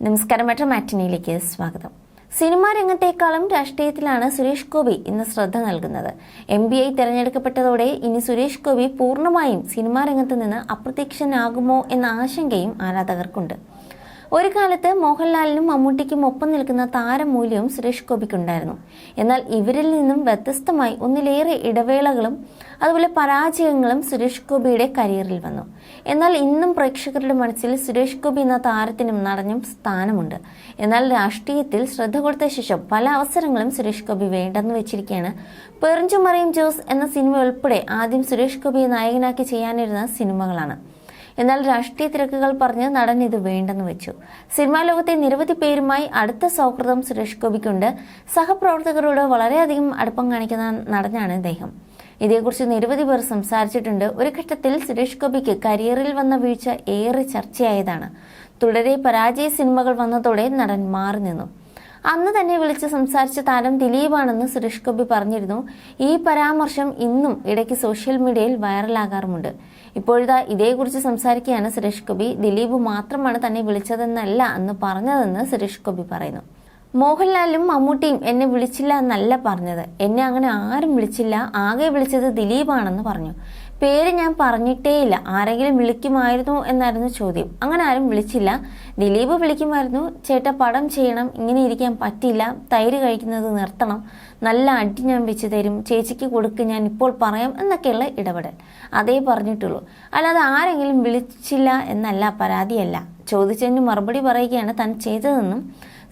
നമസ്കാരം. മെട്രോ മാറ്റിനിയിലേക്ക് സ്വാഗതം. സിനിമാ രംഗത്തേക്കാളും രാഷ്ട്രീയത്തിലാണ് സുരേഷ് ഗോപി ഇന്ന് ശ്രദ്ധ നൽകുന്നത്. MBA തിരഞ്ഞെടുക്കപ്പെട്ടതോടെ ഇനി സുരേഷ് ഗോപി പൂർണ്ണമായും സിനിമാ രംഗത്ത് നിന്ന് അപ്രത്യക്ഷനാകുമോ എന്ന ആശങ്കയും ആരാധകർക്കുണ്ട്. ഒരു കാലത്ത് മോഹൻലാലിനും മമ്മൂട്ടിക്കും ഒപ്പം നിൽക്കുന്ന താരമൂല്യവും സുരേഷ് ഗോപിക്കുണ്ടായിരുന്നു. എന്നാൽ ഇവരിൽ നിന്നും വ്യത്യസ്തമായി ഒന്നിലേറെ ഇടവേളകളും അതുപോലെ പരാജയങ്ങളും സുരേഷ് ഗോപിയുടെ കരിയറിൽ വന്നു. എന്നാൽ ഇന്നും പ്രേക്ഷകരുടെ മനസ്സിൽ സുരേഷ് ഗോപി എന്ന താരത്തിനും നടനും സ്ഥാനമുണ്ട്. എന്നാൽ രാഷ്ട്രീയത്തിൽ ശ്രദ്ധ കൊടുത്ത ശേഷം പല അവസരങ്ങളും സുരേഷ് ഗോപി വേണ്ടെന്ന് വെച്ചിരിക്കുകയാണ്. പെറിഞ്ചുമറിയും ജോസ് എന്ന സിനിമ ഉൾപ്പെടെ ആദ്യം സുരേഷ് ഗോപിയെ നായകനാക്കി ചെയ്യാനിരുന്ന സിനിമകളാണ്. എന്നാൽ രാഷ്ട്രീയ തിരക്കുകൾ പറഞ്ഞ് നടൻ ഇത് വേണ്ടെന്ന് വെച്ചു. സിനിമാ ലോകത്തെ നിരവധി പേരുമായി അടുത്ത സൗഹൃദം സുരേഷ് ഗോപിക്കുണ്ട്. സഹപ്രവർത്തകരോട് വളരെയധികം അടുപ്പം കാണിക്കുന്ന നടനാണ് ഇദ്ദേഹം. ഇതേക്കുറിച്ച് നിരവധി പേർ സംസാരിച്ചിട്ടുണ്ട്. ഒരു ഘട്ടത്തിൽ സുരേഷ് ഗോപിക്ക് കരിയറിൽ വന്ന വീഴ്ച ഏറെ ചർച്ചയായതാണ്. തുടരെ പരാജയ സിനിമകൾ വന്നതോടെ നടൻ മാറി നിന്നു. അന്ന് തന്നെ വിളിച്ച് സംസാരിച്ച താരം ദിലീപാണെന്ന് സുരേഷ് ഗോപി പറഞ്ഞിരുന്നു. ഈ പരാമർശം ഇന്നും ഇടയ്ക്ക് സോഷ്യൽ മീഡിയയിൽ വൈറലാകാറുമുണ്ട്. ഇപ്പോഴിതാ ഇതേക്കുറിച്ച് സംസാരിക്കുകയാണ് സുരേഷ് ഗോപി. ദിലീപ് മാത്രമാണ് തന്നെ വിളിച്ചതെന്നല്ല അന്ന് പറഞ്ഞതെന്ന് സുരേഷ് ഗോപി പറയുന്നു. മോഹൻലാലും മമ്മൂട്ടിയും എന്നെ വിളിച്ചില്ല എന്നല്ല പറഞ്ഞത്. എന്നെ അങ്ങനെ ആരും വിളിച്ചില്ല. ആകെ വിളിച്ചത് ദിലീപാണെന്ന് പറഞ്ഞു. പേര് ഞാൻ പറഞ്ഞിട്ടേയില്ല. ആരെങ്കിലും വിളിക്കുമായിരുന്നു എന്നായിരുന്നു ചോദ്യം. അങ്ങനെ ആരും വിളിച്ചില്ല. ദിലീപ് വിളിക്കുമായിരുന്നു. ചേട്ടാ പടം ചെയ്യണം, ഇങ്ങനെ ഇരിക്കാൻ പറ്റില്ല, തൈര് കഴിക്കുന്നത് നിർത്തണം, നല്ല അടി ഞാൻ വെച്ച് തരും, ചേച്ചിക്ക് കൊടുക്ക്, ഞാൻ ഇപ്പോൾ പറയാം എന്നൊക്കെയുള്ള ഇടപെടൽ. അതേ പറഞ്ഞിട്ടുള്ളൂ. അല്ലാതെ ആരെങ്കിലും വിളിച്ചില്ല എന്നല്ല, പരാതിയല്ല. ചോദിച്ചതിന് മറുപടി പറയുകയാണ് താൻ ചെയ്തതെന്നും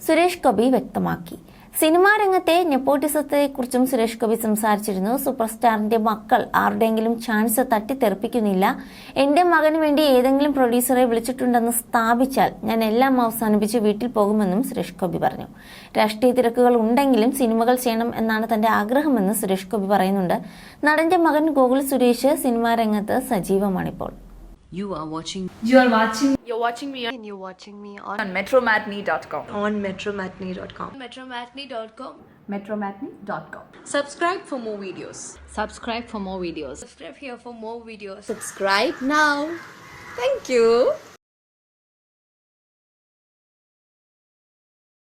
സുരേഷ് ഗോപി വ്യക്തമാക്കി. സിനിമാ രംഗത്തെ നെപ്പോട്ടിസത്തെക്കുറിച്ചും സുരേഷ് ഗോപി സംസാരിച്ചിരുന്നു. സൂപ്പർ സ്റ്റാറിന്റെ മക്കൾ ആരുടെയെങ്കിലും ചാൻസ് തട്ടിത്തെറിപ്പിക്കുന്നില്ല. എന്റെ മകന് വേണ്ടി ഏതെങ്കിലും പ്രൊഡ്യൂസറെ വിളിച്ചിട്ടുണ്ടെന്ന് സ്ഥാപിച്ചാൽ ഞാൻ എല്ലാം അവസാനിപ്പിച്ച് വീട്ടിൽ പോകുമെന്നും സുരേഷ് ഗോപി പറഞ്ഞു. രാഷ്ട്രീയ തിരക്കുകൾ ഉണ്ടെങ്കിലും സിനിമകൾ ചെയ്യണം എന്നാണ് തന്റെ ആഗ്രഹമെന്ന് സുരേഷ് ഗോപി പറയുന്നുണ്ട്. നടന്റെ മകൻ ഗോകുൽ സുരേഷ് സിനിമാ രംഗത്ത് സജീവമാണിപ്പോൾ. You're watching me on metromatney.com. metromatney.com. Subscribe for more videos. Subscribe for more videos. Subscribe here for more videos. Subscribe now. Thank you.